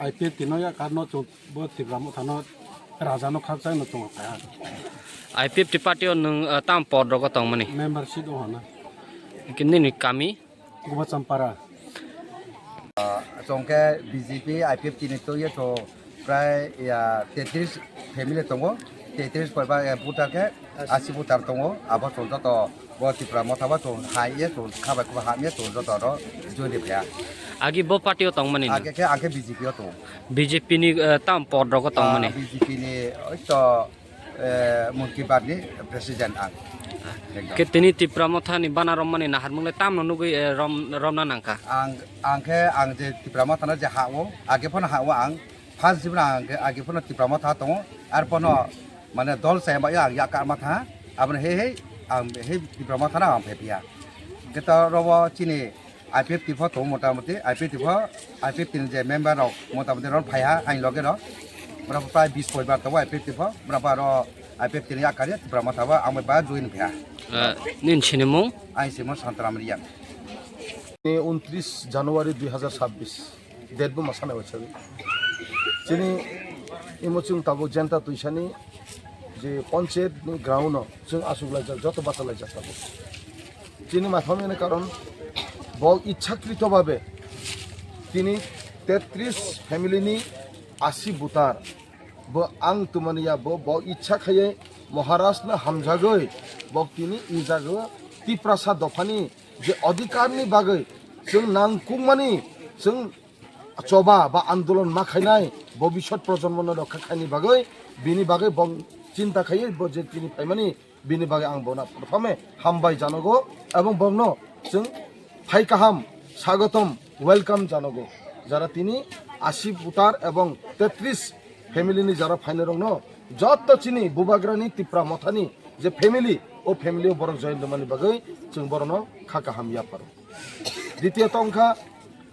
IPF tinoya karno chung bo tibramo thano rajano khakjai no chung ka IPF ti party on tam pod ro ko tong mani membership do hana kini ni kami guba champara Songke BJP IPF tini to ye to pray ya 33 family tongo 33 korba putar ke 80 putar tongo abo to to bo tibramo thaba to hai ye to khaba ko ha me to to ro jodi phya agi bo party o tong mani age ke BJP to BJP ni tam pod ro ko tong mani BJP ni to Mungkin ni presiden ang ketini ti pramotha ni banarom mani nahar mungle tam no nugui romna nangka ang je tiprama thana je hawo age phone hawo ang first jibna age phone tiprama tha tongo ar pono mane dol se ba ya ka matha abne he ang he tiprama thana ang phepia geta robo chini IPF tifo to motamoti IPF tin je member ro motamoti ron phaya ain loge ro berapa prai 20 poin bar tawa IPF tifo berapa ro IPF tin ya karya tiprama tawa ang ba join phya nin chinemung ain simo santram riang 29 জানুয়ারি 2026 দেড়বো মাসানে হচ্ছে যিনি ইমোচুং তাবো জেন্তা তুইসানি যে panchayat ground जों আসুগলাই যত বাতালাই যাতাবো যিনি মাথামেনে কারণ বল ইচ্ছাকৃতভাবে তিনি 33 ফ্যামিলিনি 80 বুতার ব আং তুমানিয়া ব ইচ্ছা খায়ে মহারাষ্ট্র হামজাগৈ বক তিনি ইজাগো তিপ্রাসা দফানি যে অধিকারনি বাগৈ जों नांकुमानि जों चबा बा आंदोलन मा खायनाय भबिष्यत प्रजन्मनो रक्षा खायनि बागै बिनि बागै बं चिंता खायो जे तिनि फायमानि बिनि बागै आं बना प्रथमे हामबाय जानांगौ एवं बंनो जों फाय काहाम स्वागतम वेलकाम जानांगौ যারা তিনি 80 বুতার এবং 33 ফ্যামিলিনি যারা ফাইনে রংনো যত চিনি বুবাগ্রানি তিপ্রা মথানি যে ফ্যামিলি ও ফ্যামিলিও বড় জয়েন্টমানি বাগৈ जों বরনো খাকা হামিয়া পারো দ্বিতীয় তংখা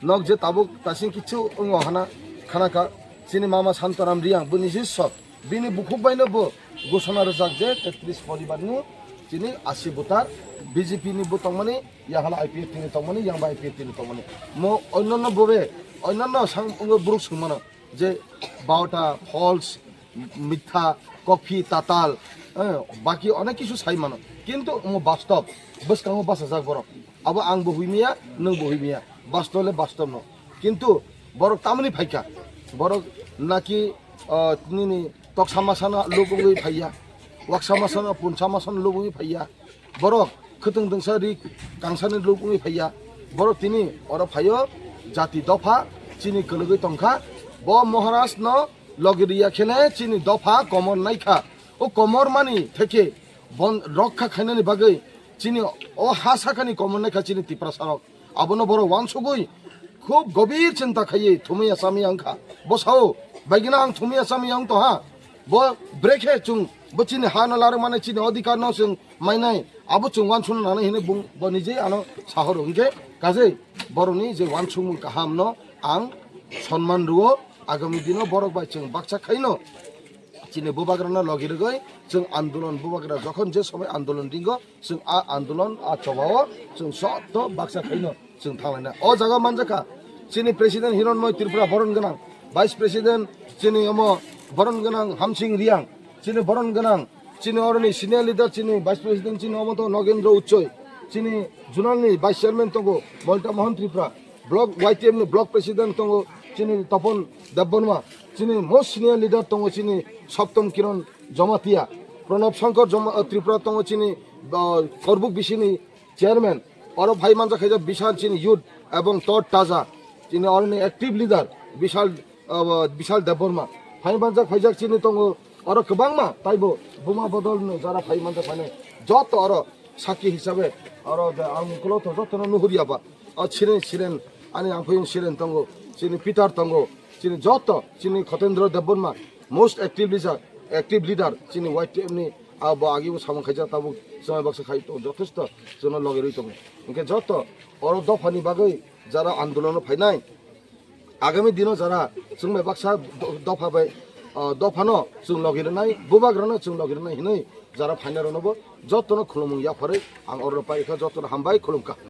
নক যে তাবুক তাসিং কিছু হানা খানাকা চিনি মামা শান্তরাম রিয়াং বনি সব বিনি বুকুবাইনো বো ঘোষণা রজাক যে 33 পরিবারনি চিনি 80 বুতার বিজেপি নি বুতংমানি ইয়াহালা আইপিএফ নি তংমানি ইয়াংবা আইপিএফ নি তংমানি মো অন্যান্য ববে অন্যান্য সাং ব্রুক সুমানো যে 12টা ফলস মিথ্যা কফি তাতাল বাকি অনেক কিছু সাই মানো কিন্তু মো বাস্তব বসকাঙ্গ বাসা বড় अब आं बहिमिया नों बहिमिया बास्तवले बास्तव न किन्तु बरक तामनि फाइका बरक नाकि निनि तकसामासाना लुबुङै फाइया वाक्सामासाना पुनसामासाना लुबुङै फाइया बरक खतों दोंसारि कांसानि लुबुङै फाइया बरक तिनि अर फायो जाति दफा चिनि कलगै तंखा ब महाराष्ट्र न लगरिया खेले चिनि दफा कमर नाइखा ओ कमर मानि থেকে बन रक्षा खाइनानि बागै চিনি ও হাসাখানি কমনে খাচিনি তিপ্রাসারক আবনো বড় ওয়ানসুগুই খুব গভীর চিন্তা খাইয়ে তুমি আসামি আংখা বসাও বাইগিনা আং তুমি আসামি আং তো হা ব ব্রেকে চুং বচিনি হানা লার মানে চিনি অধিকার ন চুং মাইনাই আবো চুং ওয়ানসুন নানে হিনে বুং ব নিজে আনো সাহর উনকে কাজে বড়নি যে ওয়ানসুং কাহাম ন আং সম্মান রুও আগামী দিন বড় বাই চুং বাকসা খাইনো চিনি বুবাগ্রানা লগিরগৈ जों आंदोलन बुबाग्रा जखन जे समय आंदोलन रिंगो जों आ आंदोलन आ चबाओ जों सत बाक्सा खाइनो जों थांलायना अ जागा मानजाखा चिनि प्रेसिडेंट हिरण्मय त्रिपुरा बरन गोनां भाइस प्रेसिडेंट चिनि अमो बरन गोनां हामसिं रियां चिनि बरन गोनां चिनि अरनि सिनियर लिडार चिनि भाइस प्रेसिडेंट चिनि अमतो नगेन्द्र उच्चय चिनि जुनालनि भाइस चेयरमैन तंगो मल्टा मोहन त्रिपुरा ब्लॉक वाईटीएम नि ब्लॉक प्रेसिडेंट तंगो चिनि तपन देबबर्मा चिनि मोस्ट सिनियर लिडार तंगो चिनि सप्तम किरण जमातिया प्रणब शंकर त्रिपुरा तंग चिनी करबुक बिसिनी चेयरमैन और भाई मानजा खाइजा विशाल चिनी यूथ एवं तट ताजा चिनी और एक्टिव लिडार विशाल देबबर्मा भाई मानजा खाइजा चिनी तंग और गोबांमा ताइबो बुमा बदल जारा भाई मानजा फाने जत और साखी हिसाबै और आंखौल' जतनो नुहुरियाबा सिरेन आनि आंखौइन सिरेन तंग चिनी पिटार तंग चिनी जत चिनी Khatendra Debbarma most active leader active leader जोंनि YTF नि आगिबो सामन खायजा ताबो जों बाक्सा खाय तो যথেষ্ট जों लगे रही दं इनके जत और दफानि बागै যারা आंदोलन फायनाय आगामी दिनाव যারা जों बाक्सा दफानो जों लगिरनाय बुबाग्रानो जों लगिरनाय हिनै যারা ফাইনাল নব যতন খুলুমুং ইয়াফারে आं अर पाइखा जतन हामबाय खुलुमका।